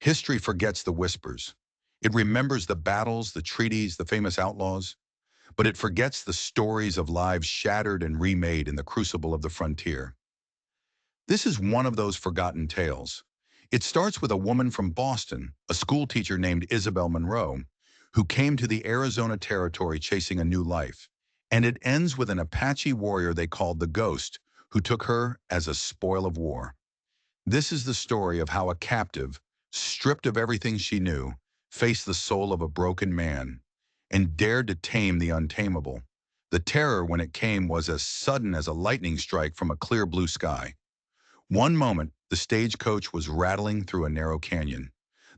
History forgets the whispers. It remembers the battles, the treaties, the famous outlaws, but it forgets the stories of lives shattered and remade in the crucible of the frontier. This is one of those forgotten tales. It starts with a woman from Boston, a schoolteacher named Isabel Monroe, who came to the Arizona Territory chasing a new life. And it ends with an Apache warrior they called the Ghost, who took her as a spoil of war. This is the story of how a captive, stripped of everything she knew, faced the soul of a broken man and dared to tame the untamable. The terror when it came was as sudden as a lightning strike from a clear blue sky. One moment, the stagecoach was rattling through a narrow canyon.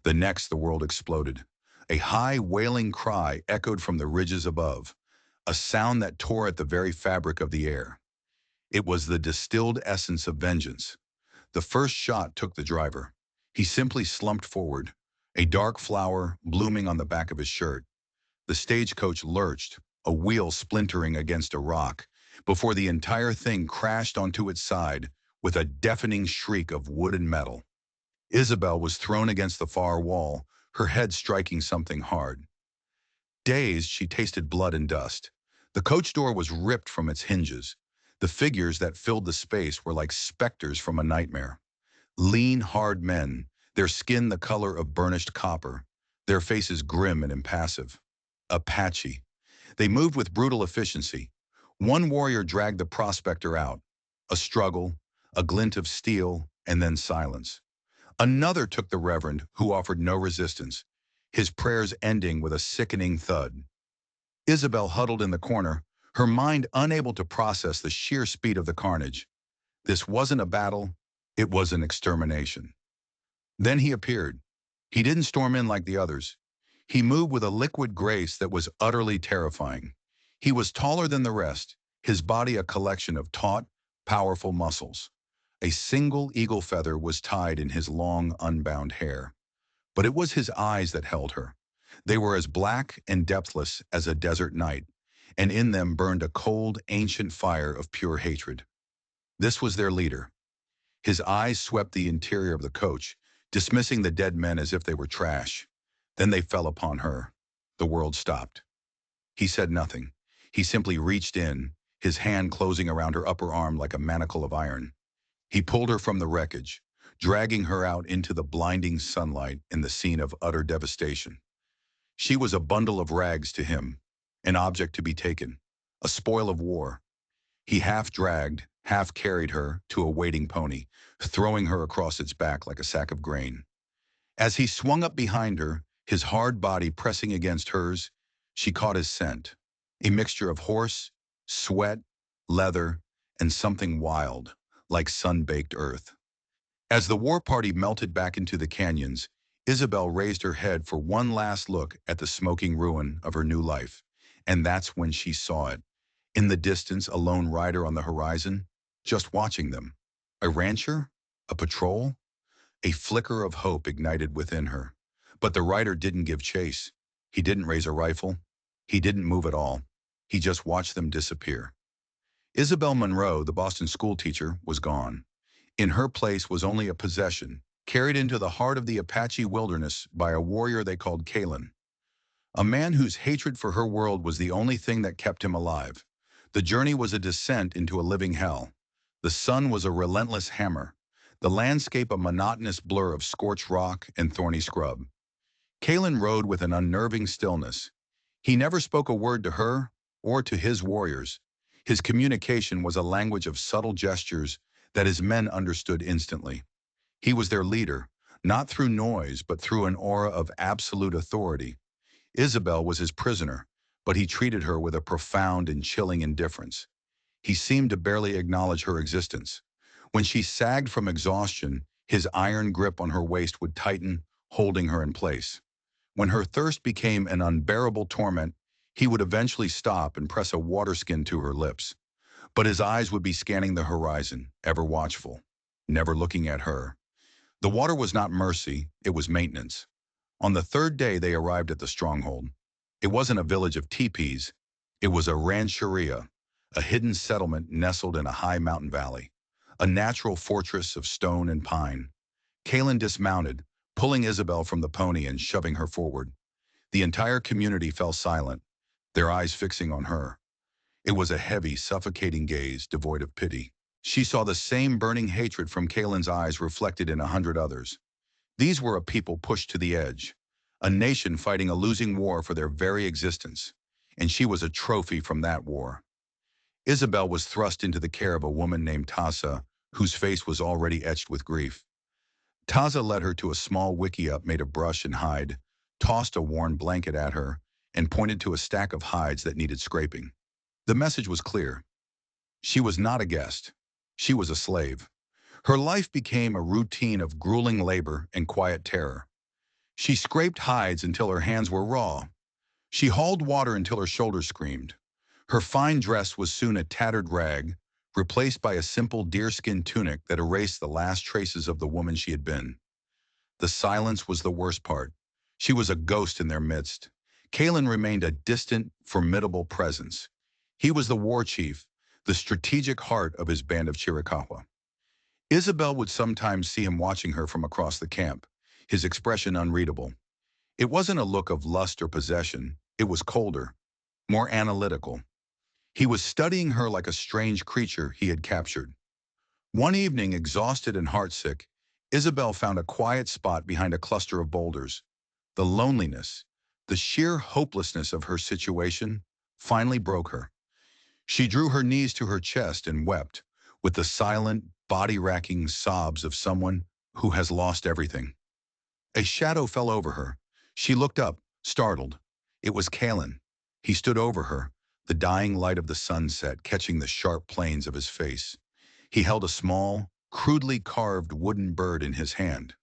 The next, the world exploded. A high, wailing cry echoed from the ridges above, a sound that tore at the very fabric of the air. It was the distilled essence of vengeance. The first shot took the driver. He simply slumped forward, a dark flower blooming on the back of his shirt. The stagecoach lurched, a wheel splintering against a rock, before the entire thing crashed onto its side with a deafening shriek of wood and metal. Isabel was thrown against the far wall, her head striking something hard. Dazed, she tasted blood and dust. The coach door was ripped from its hinges. The figures that filled the space were like specters from a nightmare. Lean, hard men, their skin the color of burnished copper, their faces grim and impassive. Apache. They moved with brutal efficiency. One warrior dragged the prospector out. A struggle, a glint of steel, and then silence. Another took the reverend, who offered no resistance, his prayers ending with a sickening thud. Isabel huddled in the corner, her mind unable to process the sheer speed of the carnage. This wasn't a battle, it was an extermination. Then he appeared. He didn't storm in like the others. He moved with a liquid grace that was utterly terrifying. He was taller than the rest, his body a collection of taut, powerful muscles. A single eagle feather was tied in his long, unbound hair. But it was his eyes that held her. They were as black and depthless as a desert night, and in them burned a cold, ancient fire of pure hatred. This was their leader. His eyes swept the interior of the coach, dismissing the dead men as if they were trash. Then they fell upon her. The world stopped. He said nothing. He simply reached in, his hand closing around her upper arm like a manacle of iron. He pulled her from the wreckage, dragging her out into the blinding sunlight in the scene of utter devastation. She was a bundle of rags to him, an object to be taken, a spoil of war. He half dragged, half carried her to a waiting pony, throwing her across its back like a sack of grain. As he swung up behind her, his hard body pressing against hers, she caught his scent, a mixture of horse, sweat, leather, and something wild, like sun-baked earth. As the war party melted back into the canyons, Isabel raised her head for one last look at the smoking ruin of her new life, and that's when she saw it. In the distance, a lone rider on the horizon, just watching them. A rancher? A patrol? A flicker of hope ignited within her. But the rider didn't give chase. He didn't raise a rifle. He didn't move at all. He just watched them disappear. Isabel Monroe, the Boston schoolteacher, was gone. In her place was only a possession, carried into the heart of the Apache wilderness by a warrior they called Kalen. A man whose hatred for her world was the only thing that kept him alive. The journey was a descent into a living hell. The sun was a relentless hammer, the landscape a monotonous blur of scorched rock and thorny scrub. Kalen rode with an unnerving stillness. He never spoke a word to her or to his warriors. His communication was a language of subtle gestures that his men understood instantly. He was their leader, not through noise, but through an aura of absolute authority. Isabel was his prisoner, but he treated her with a profound and chilling indifference. He seemed to barely acknowledge her existence. When she sagged from exhaustion, his iron grip on her waist would tighten, holding her in place. When her thirst became an unbearable torment, he would eventually stop and press a water skin to her lips. But his eyes would be scanning the horizon, ever watchful, never looking at her. The water was not mercy, it was maintenance. On the third day they arrived at the stronghold. It wasn't a village of teepees, it was a rancheria, a hidden settlement nestled in a high mountain valley, a natural fortress of stone and pine. Kalen dismounted, pulling Isabel from the pony and shoving her forward. The entire community fell silent, their eyes fixing on her. It was a heavy, suffocating gaze, devoid of pity. She saw the same burning hatred from Kalen's eyes reflected in 100 others. These were a people pushed to the edge, a nation fighting a losing war for their very existence, and she was a trophy from that war. Isabel was thrust into the care of a woman named Tasa, whose face was already etched with grief. Taza led her to a small wickiup made of brush and hide, tossed a worn blanket at her, and pointed to a stack of hides that needed scraping. The message was clear. She was not a guest. She was a slave. Her life became a routine of grueling labor and quiet terror. She scraped hides until her hands were raw. She hauled water until her shoulders screamed. Her fine dress was soon a tattered rag, replaced by a simple deerskin tunic that erased the last traces of the woman she had been. The silence was the worst part. She was a ghost in their midst. Kalen remained a distant, formidable presence. He was the war chief, the strategic heart of his band of Chiricahua. Isabel would sometimes see him watching her from across the camp, his expression unreadable. It wasn't a look of lust or possession. It was colder, more analytical. He was studying her like a strange creature he had captured. One evening, exhausted and heartsick, Isabel found a quiet spot behind a cluster of boulders. The loneliness, the sheer hopelessness of her situation finally broke her. She drew her knees to her chest and wept, with the silent, body-racking sobs of someone who has lost everything. A shadow fell over her. She looked up, startled. It was Kalen. He stood over her, the dying light of the sunset catching the sharp planes of his face. He held a small, crudely carved wooden bird in his hand.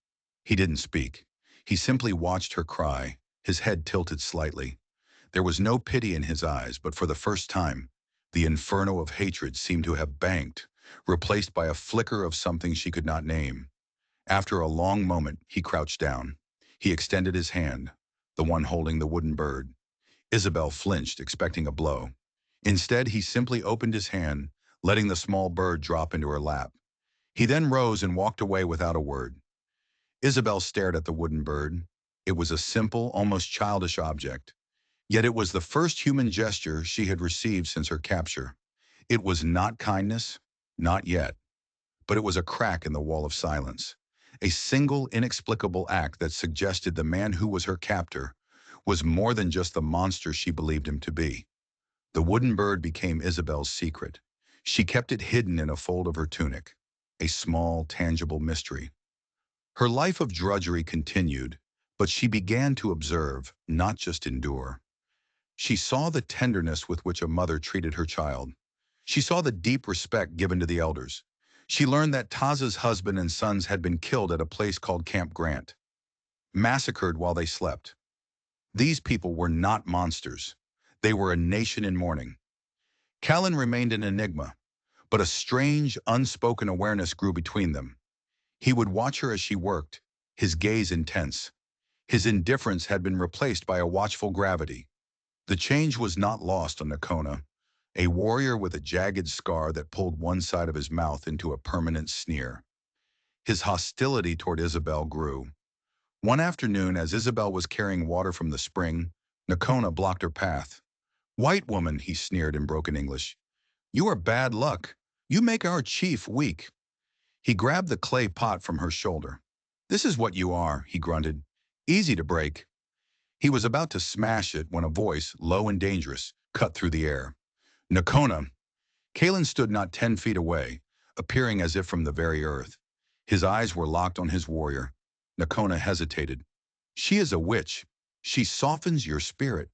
He didn't speak. He simply watched her cry, his head tilted slightly. There was no pity in his eyes, but for the first time, the inferno of hatred seemed to have banked, replaced by a flicker of something she could not name. After a long moment, he crouched down. He extended his hand, the one holding the wooden bird. Isabel flinched, expecting a blow. Instead, he simply opened his hand, letting the small bird drop into her lap. He then rose and walked away without a word. Isabel stared at the wooden bird. It was a simple, almost childish object. Yet it was the first human gesture she had received since her capture. It was not kindness, not yet, but it was a crack in the wall of silence. A single, inexplicable act that suggested the man who was her captor was more than just the monster she believed him to be. The wooden bird became Isabel's secret. She kept it hidden in a fold of her tunic, a small, tangible mystery. Her life of drudgery continued, but she began to observe, not just endure. She saw the tenderness with which a mother treated her child. She saw the deep respect given to the elders. She learned that Taza's husband and sons had been killed at a place called Camp Grant, massacred while they slept. These people were not monsters. They were a nation in mourning. Callan remained an enigma, but a strange, unspoken awareness grew between them. He would watch her as she worked, his gaze intense. His indifference had been replaced by a watchful gravity. The change was not lost on Nakona, a warrior with a jagged scar that pulled one side of his mouth into a permanent sneer. His hostility toward Isabel grew. One afternoon, as Isabel was carrying water from the spring, Nakona blocked her path. "White woman," he sneered in broken English. "You are bad luck. You make our chief weak." He grabbed the clay pot from her shoulder. "This is what you are," he grunted. "Easy to break." He was about to smash it when a voice, low and dangerous, cut through the air. "Nakona." Kalen stood not 10 feet away, appearing as if from the very earth. His eyes were locked on his warrior. Nakona hesitated. "She is a witch. She softens your spirit."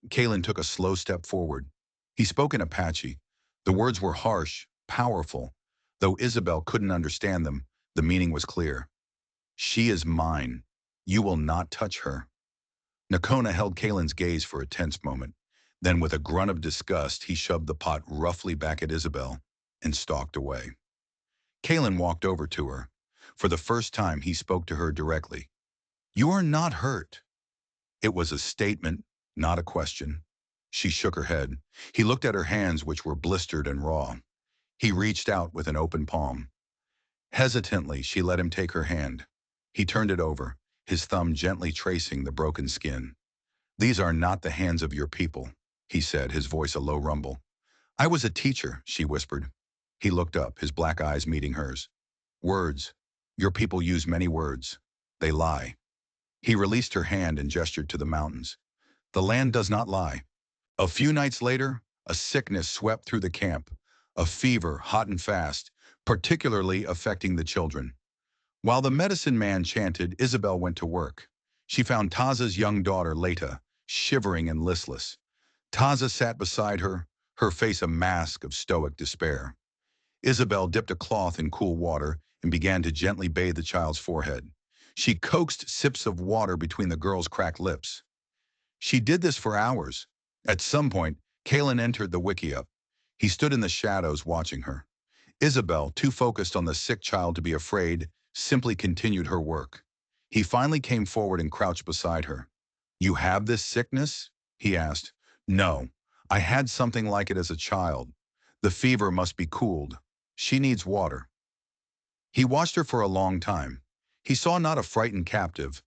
Kalen took a slow step forward. He spoke in Apache. The words were harsh, powerful. Though Isabel couldn't understand them, the meaning was clear. "She is mine. You will not touch her." Nakona held Kalen's gaze for a tense moment. Then, with a grunt of disgust, he shoved the pot roughly back at Isabel and stalked away. Kalen walked over to her. For the first time, he spoke to her directly. "You are not hurt." It was a statement, not a question. She shook her head. He looked at her hands, which were blistered and raw. He reached out with an open palm. Hesitantly, she let him take her hand. He turned it over, his thumb gently tracing the broken skin. "These are not the hands of your people," he said, his voice a low rumble. "I was a teacher," she whispered. He looked up, his black eyes meeting hers. "Words. Your people use many words. They lie." He released her hand and gestured to the mountains. "The land does not lie." A few nights later, a sickness swept through the camp, a fever, hot and fast, particularly affecting the children. While the medicine man chanted, Isabel went to work. She found Taza's young daughter, Leta, shivering and listless. Taza sat beside her, her face a mask of stoic despair. Isabel dipped a cloth in cool water and began to gently bathe the child's forehead. She coaxed sips of water between the girl's cracked lips. She did this for hours. At some point, Kalen entered the wickiup. He stood in the shadows watching her. Isabel, too focused on the sick child to be afraid, simply continued her work. He finally came forward and crouched beside her. "You have this sickness?" he asked. "No. I had something like it as a child. The fever must be cooled. She needs water." He watched her for a long time. He saw not a frightened captive,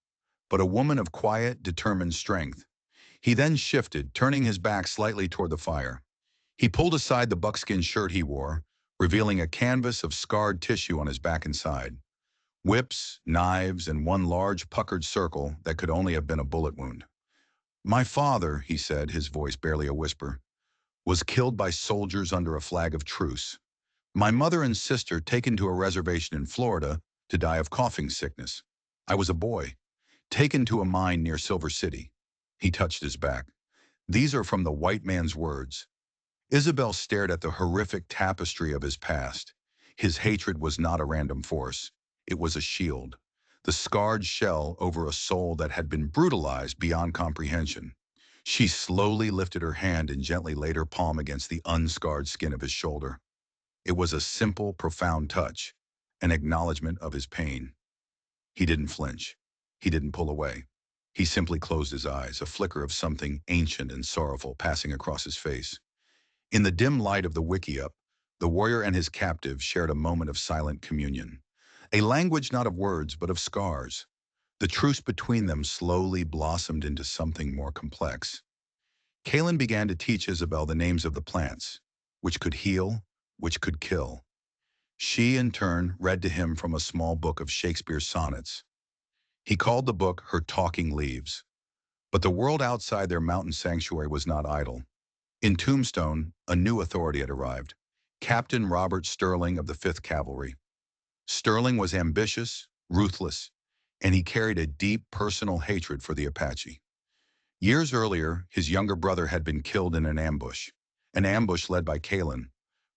but a woman of quiet, determined strength. He then shifted, turning his back slightly toward the fire. He pulled aside the buckskin shirt he wore, revealing a canvas of scarred tissue on his back and side. Whips, knives, and one large puckered circle that could only have been a bullet wound. "My father," he said, his voice barely a whisper, "was killed by soldiers under a flag of truce. My mother and sister taken to a reservation in Florida to die of coughing sickness. I was a boy, taken to a mine near Silver City." He touched his back. "These are from the white man's words." Isabel stared at the horrific tapestry of his past. His hatred was not a random force. It was a shield, the scarred shell over a soul that had been brutalized beyond comprehension. She slowly lifted her hand and gently laid her palm against the unscarred skin of his shoulder. It was a simple, profound touch, an acknowledgement of his pain. He didn't flinch. He didn't pull away. He simply closed his eyes, a flicker of something ancient and sorrowful passing across his face. In the dim light of the wickiup, the warrior and his captive shared a moment of silent communion. A language not of words, but of scars. The truce between them slowly blossomed into something more complex. Kalen began to teach Isabel the names of the plants, which could heal, which could kill. She, in turn, read to him from a small book of Shakespeare's sonnets. He called the book her Talking Leaves. But the world outside their mountain sanctuary was not idle. In Tombstone, a new authority had arrived, Captain Robert Sterling of the 5th Cavalry. Sterling was ambitious, ruthless, and he carried a deep personal hatred for the Apache. Years earlier, his younger brother had been killed in an ambush led by Kalen.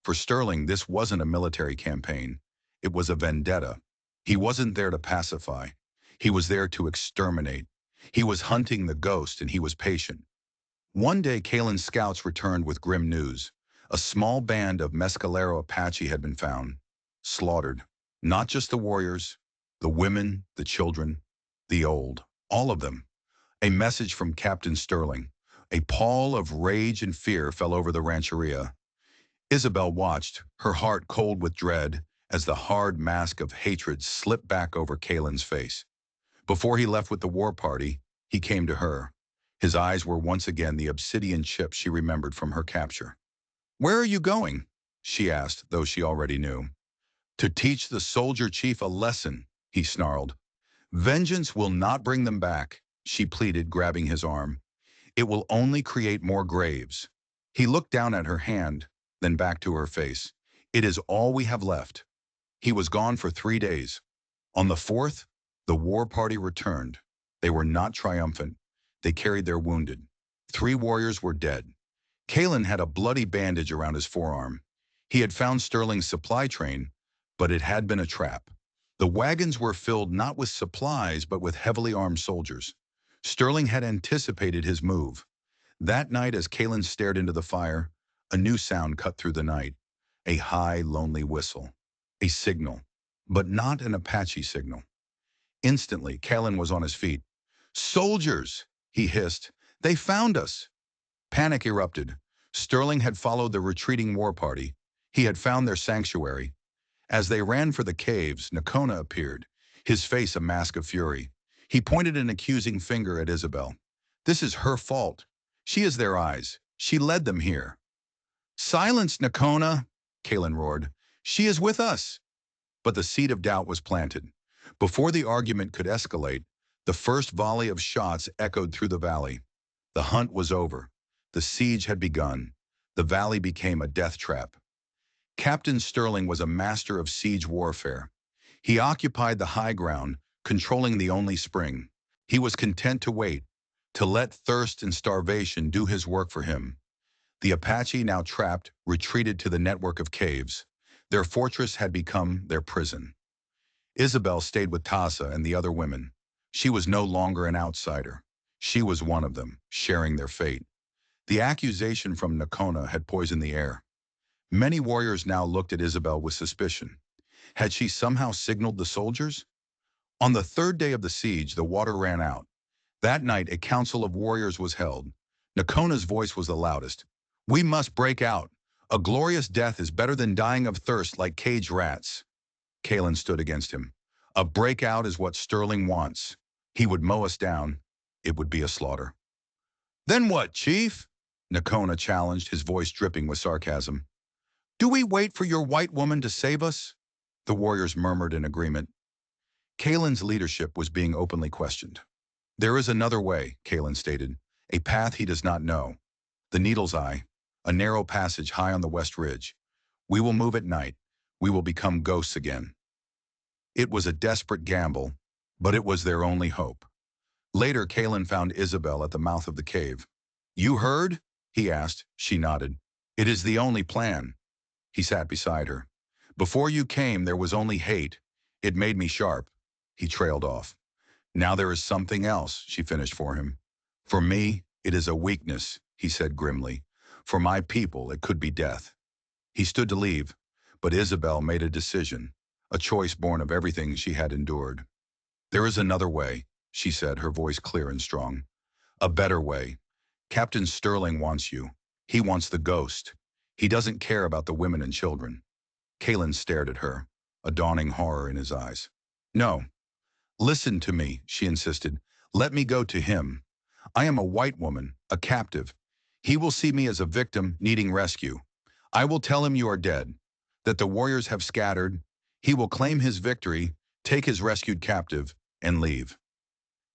For Sterling, this wasn't a military campaign. It was a vendetta. He wasn't there to pacify. He was there to exterminate. He was hunting the ghost, and he was patient. One day, Kalen's scouts returned with grim news. A small band of Mescalero Apache had been found, slaughtered. Not just the warriors, the women, the children, the old, all of them. A message from Captain Sterling. A pall of rage and fear fell over the rancheria. Isabel watched, her heart cold with dread, as the hard mask of hatred slipped back over Kalen's face. Before he left with the war party, he came to her. His eyes were once again the obsidian chip she remembered from her capture. "Where are you going?" she asked, though she already knew. "To teach the soldier chief a lesson," he snarled. "Vengeance will not bring them back," she pleaded, grabbing his arm. "It will only create more graves." He looked down at her hand, then back to her face. "It is all we have left." He was gone for 3 days. On the 4th, the war party returned. They were not triumphant. They carried their wounded. 3 warriors were dead. Kalen had a bloody bandage around his forearm. He had found Sterling's supply train, but it had been a trap. The wagons were filled not with supplies, but with heavily armed soldiers. Sterling had anticipated his move. That night, as Kalen stared into the fire, a new sound cut through the night. A high, lonely whistle. A signal, but not an Apache signal. Instantly, Kalen was on his feet. "Soldiers!" he hissed. "They found us!" Panic erupted. Sterling had followed the retreating war party. He had found their sanctuary. As they ran for the caves, Nakona appeared, his face a mask of fury. He pointed an accusing finger at Isabel. This is her fault. She is their eyes. She led them here. Silence, Nakona, Kalen roared. She is with us. But the seed of doubt was planted. Before the argument could escalate, the first volley of shots echoed through the valley. The hunt was over. The siege had begun. The valley became a death trap. Captain Sterling was a master of siege warfare. He occupied the high ground, controlling the only spring. He was content to wait, to let thirst and starvation do his work for him. The Apache, now trapped, retreated to the network of caves. Their fortress had become their prison. Isabel stayed with Tasa and the other women. She was no longer an outsider. She was one of them, sharing their fate. The accusation from Nakona had poisoned the air. Many warriors now looked at Isabel with suspicion. Had she somehow signaled the soldiers? On the third day of the siege, the water ran out. That night, a council of warriors was held. Nakona's voice was the loudest. We must break out. A glorious death is better than dying of thirst like caged rats. Kalen stood against him. A breakout is what Sterling wants. He would mow us down. It would be a slaughter. Then what, Chief? Nakona challenged, his voice dripping with sarcasm. Do we wait for your white woman to save us? The warriors murmured in agreement. Kalen's leadership was being openly questioned. There is another way, Kalen stated, a path he does not know. The Needle's Eye, a narrow passage high on the west ridge. We will move at night. We will become ghosts again. It was a desperate gamble, but it was their only hope. Later, Kalen found Isabel at the mouth of the cave. You heard? He asked. She nodded. It is the only plan. He sat beside her. Before you came, there was only hate. It made me sharp. He trailed off. Now there is something else, she finished for him. For me, it is a weakness, he said grimly. For my people, it could be death. He stood to leave, but Isabel made a decision, a choice born of everything she had endured. There is another way, she said, her voice clear and strong. A better way. Captain Sterling wants you. He wants the ghost. He doesn't care about the women and children. Kalen stared at her, a dawning horror in his eyes. No. Listen to me, she insisted. Let me go to him. I am a white woman, a captive. He will see me as a victim needing rescue. I will tell him you are dead, that the warriors have scattered. He will claim his victory, take his rescued captive, and leave.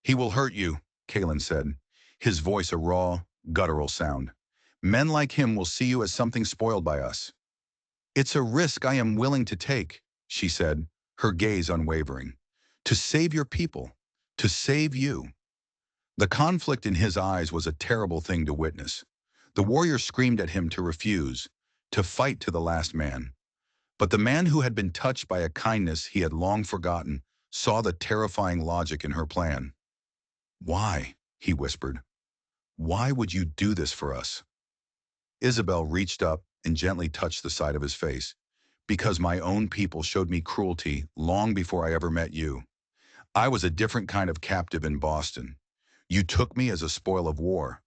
He will hurt you, Kalen said, his voice a raw, guttural sound. Men like him will see you as something spoiled by us. It's a risk I am willing to take, she said, her gaze unwavering. To save your people, to save you. The conflict in his eyes was a terrible thing to witness. The warrior screamed at him to refuse, to fight to the last man. But the man who had been touched by a kindness he had long forgotten saw the terrifying logic in her plan. Why? He whispered. Why would you do this for us? Isabel reached up and gently touched the side of his face. Because my own people showed me cruelty long before I ever met you. I was a different kind of captive in Boston. You took me as a spoil of war.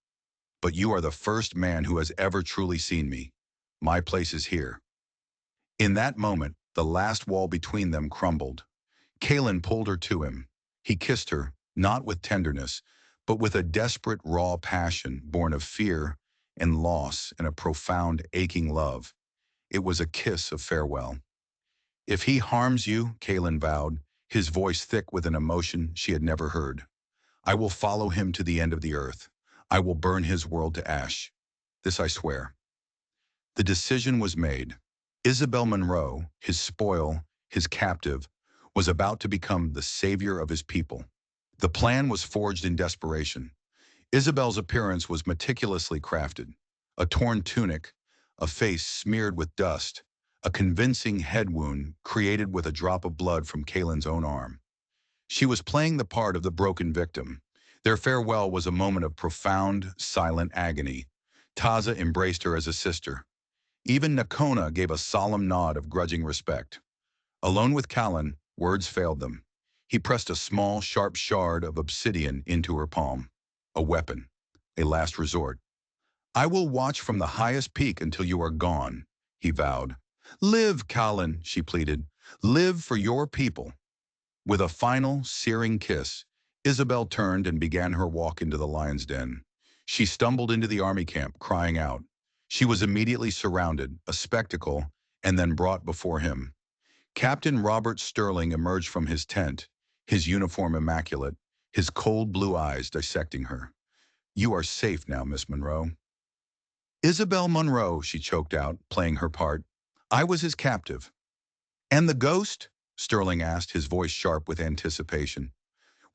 But you are the first man who has ever truly seen me. My place is here. In that moment, the last wall between them crumbled. Kalen pulled her to him. He kissed her, not with tenderness, but with a desperate, raw passion born of fear and loss and a profound, aching love. It was a kiss of farewell. If he harms you, Kalen vowed, his voice thick with an emotion she had never heard, I will follow him to the end of the earth. I will burn his world to ash. This I swear. The decision was made. Isabel Monroe, his spoil, his captive, was about to become the savior of his people. The plan was forged in desperation. Isabel's appearance was meticulously crafted. A torn tunic, a face smeared with dust, a convincing head wound created with a drop of blood from Kalen's own arm. She was playing the part of the broken victim. Their farewell was a moment of profound, silent agony. Taza embraced her as a sister. Even Nakona gave a solemn nod of grudging respect. Alone with Kalen, words failed them. He pressed a small, sharp shard of obsidian into her palm. A weapon, a last resort. I will watch from the highest peak until you are gone, he vowed. Live, Kalen, she pleaded. Live for your people. With a final, searing kiss, Isabel turned and began her walk into the lion's den. She stumbled into the army camp, crying out. She was immediately surrounded, a spectacle, and then brought before him. Captain Robert Sterling emerged from his tent, his uniform immaculate, his cold blue eyes dissecting her. "You are safe now, Miss Monroe." "Isabel Monroe," she choked out, playing her part. "I was his captive." "And the ghost?" Sterling asked, his voice sharp with anticipation.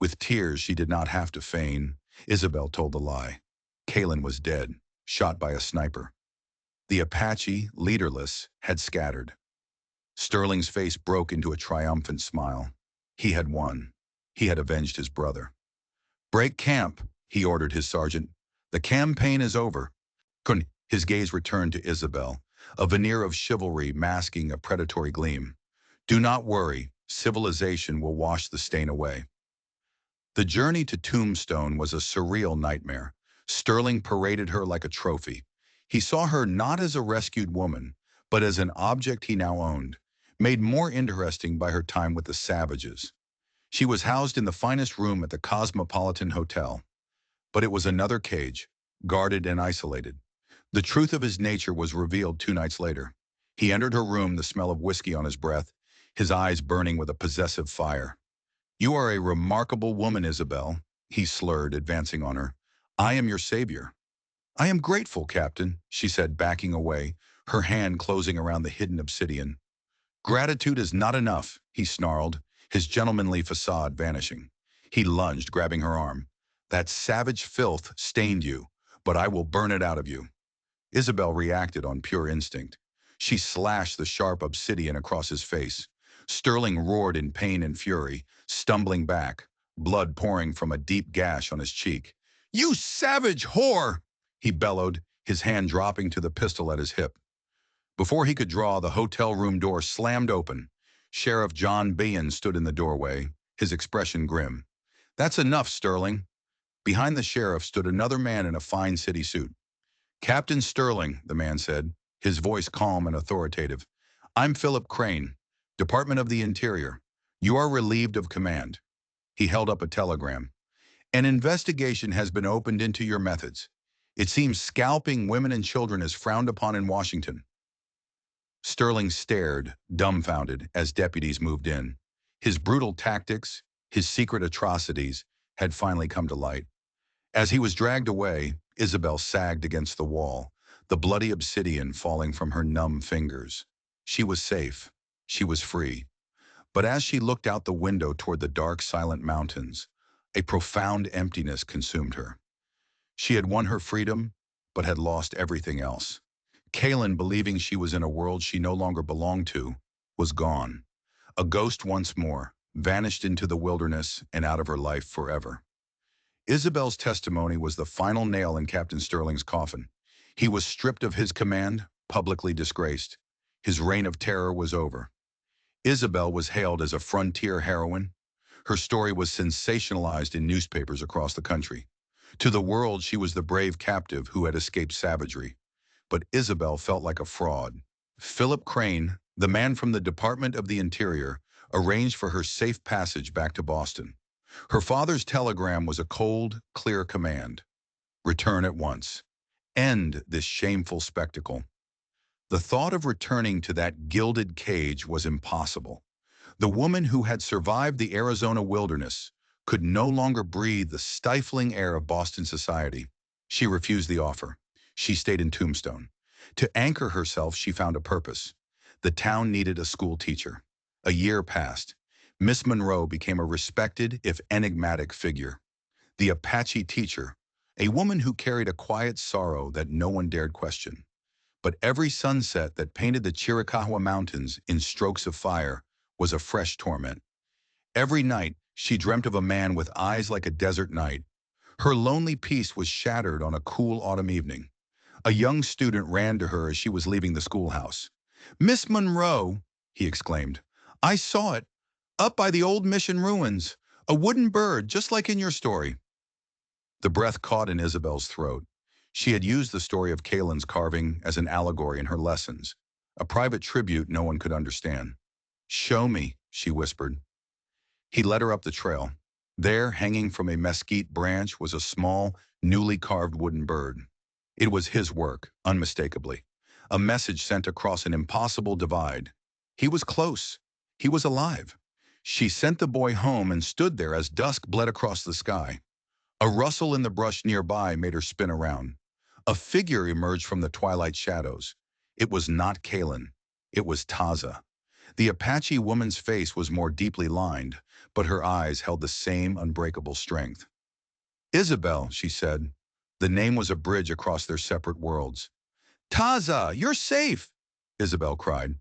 With tears she did not have to feign, Isabel told the lie. Kalen was dead, shot by a sniper. The Apache, leaderless, had scattered. Sterling's face broke into a triumphant smile. He had won. He had avenged his brother. "Break camp," he ordered his sergeant. "The campaign is over." His gaze returned to Isabel, a veneer of chivalry masking a predatory gleam. "Do not worry. Civilization will wash the stain away." The journey to Tombstone was a surreal nightmare. Sterling paraded her like a trophy. He saw her not as a rescued woman, but as an object he now owned, made more interesting by her time with the savages. She was housed in the finest room at the Cosmopolitan Hotel. But it was another cage, guarded and isolated. The truth of his nature was revealed 2 nights later. He entered her room, the smell of whiskey on his breath, his eyes burning with a possessive fire. "You are a remarkable woman, Isabel," he slurred, advancing on her. "I am your savior." "I am grateful, Captain," she said, backing away, her hand closing around the hidden obsidian. "Gratitude is not enough," he snarled, his gentlemanly facade vanishing. He lunged, grabbing her arm. "That savage filth stained you, but I will burn it out of you." Isabel reacted on pure instinct. She slashed the sharp obsidian across his face. Sterling roared in pain and fury, stumbling back, blood pouring from a deep gash on his cheek. "You savage whore!" he bellowed, his hand dropping to the pistol at his hip. Before he could draw, the hotel room door slammed open. Sheriff John Behan stood in the doorway, his expression grim. "That's enough, Sterling." Behind the sheriff stood another man in a fine city suit. "Captain Sterling," the man said, his voice calm and authoritative. "I'm Philip Crane, Department of the Interior. You are relieved of command." He held up a telegram. "An investigation has been opened into your methods. It seems scalping women and children is frowned upon in Washington." Sterling stared, dumbfounded, as deputies moved in. His brutal tactics, his secret atrocities, had finally come to light. As he was dragged away, Isabel sagged against the wall, the bloody obsidian falling from her numb fingers. She was safe. She was free. But as she looked out the window toward the dark, silent mountains, a profound emptiness consumed her. She had won her freedom, but had lost everything else. Kalen, believing she was in a world she no longer belonged to, was gone. A ghost once more, vanished into the wilderness and out of her life forever. Isabel's testimony was the final nail in Captain Sterling's coffin. He was stripped of his command, publicly disgraced. His reign of terror was over. Isabel was hailed as a frontier heroine. Her story was sensationalized in newspapers across the country. To the world, she was the brave captive who had escaped savagery. But Isabel felt like a fraud. Philip Crane, the man from the Department of the Interior, arranged for her safe passage back to Boston. Her father's telegram was a cold, clear command. Return at once. End this shameful spectacle. The thought of returning to that gilded cage was impossible. The woman who had survived the Arizona wilderness could no longer breathe the stifling air of Boston society. She refused the offer. She stayed in Tombstone. To anchor herself, she found a purpose. The town needed a school teacher. A year passed. Miss Monroe became a respected, if enigmatic, figure. The Apache teacher, a woman who carried a quiet sorrow that no one dared question. But every sunset that painted the Chiricahua Mountains in strokes of fire was a fresh torment. Every night, she dreamt of a man with eyes like a desert night. Her lonely peace was shattered on a cool autumn evening. A young student ran to her as she was leaving the schoolhouse. "Miss Monroe," he exclaimed, "I saw it, up by the old mission ruins. A wooden bird, just like in your story." The breath caught in Isabel's throat. She had used the story of Kalen's carving as an allegory in her lessons, a private tribute no one could understand. "Show me," she whispered. He led her up the trail. There, hanging from a mesquite branch, was a small, newly carved wooden bird. It was his work, unmistakably. A message sent across an impossible divide. He was close. He was alive. She sent the boy home and stood there as dusk bled across the sky. A rustle in the brush nearby made her spin around. A figure emerged from the twilight shadows. It was not Kalen. It was Taza. The Apache woman's face was more deeply lined, but her eyes held the same unbreakable strength. Isabel, she said. The name was a bridge across their separate worlds. Taza, you're safe, Isabel cried.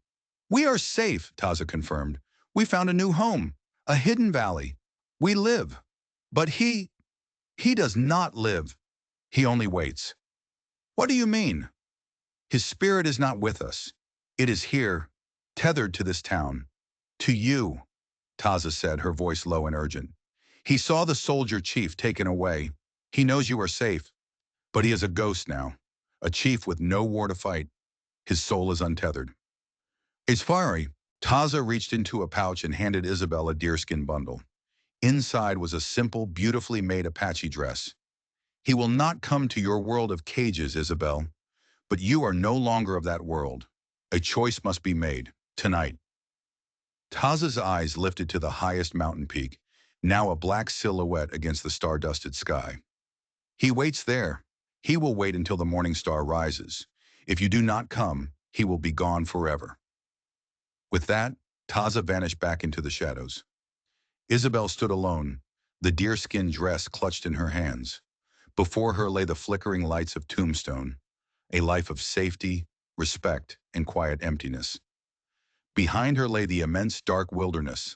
We are safe, Taza confirmed. We found a new home, a hidden valley. We live. But he does not live. He only waits. What do you mean? His spirit is not with us. It is here, tethered to this town. To you, Taza said, her voice low and urgent. He saw the soldier chief taken away. He knows you are safe, but he is a ghost now, a chief with no war to fight. His soul is untethered. Isfari, Taza reached into a pouch and handed Isabel a deerskin bundle. Inside was a simple, beautifully made Apache dress. He will not come to your world of cages, Isabel, but you are no longer of that world. A choice must be made, tonight. Taza's eyes lifted to the highest mountain peak, now a black silhouette against the star-dusted sky. He waits there. He will wait until the morning star rises. If you do not come, he will be gone forever. With that, Taza vanished back into the shadows. Isabel stood alone, the deerskin dress clutched in her hands. Before her lay the flickering lights of Tombstone, a life of safety, respect, and quiet emptiness. Behind her lay the immense dark wilderness,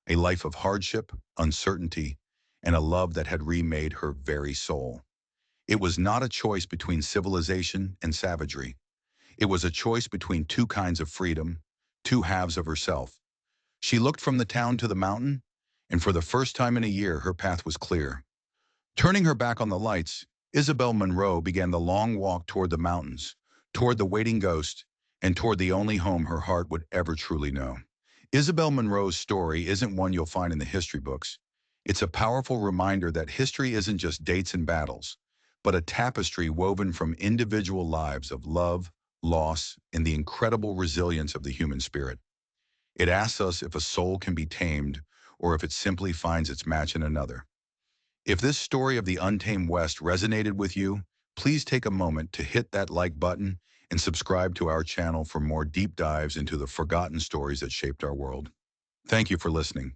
a life of hardship, uncertainty, and a love that had remade her very soul. It was not a choice between civilization and savagery. It was a choice between two kinds of freedom, two halves of herself. She looked from the town to the mountain, and for the first time in a year, her path was clear. Turning her back on the lights, Isabel Monroe began the long walk toward the mountains, toward the waiting ghost, and toward the only home her heart would ever truly know. Isabel Monroe's story isn't one you'll find in the history books. It's a powerful reminder that history isn't just dates and battles, but a tapestry woven from individual lives of love, loss, and the incredible resilience of the human spirit. It asks us if a soul can be tamed or if it simply finds its match in another. If this story of the untamed West resonated with you, please take a moment to hit that like button and subscribe to our channel for more deep dives into the forgotten stories that shaped our world. Thank you for listening.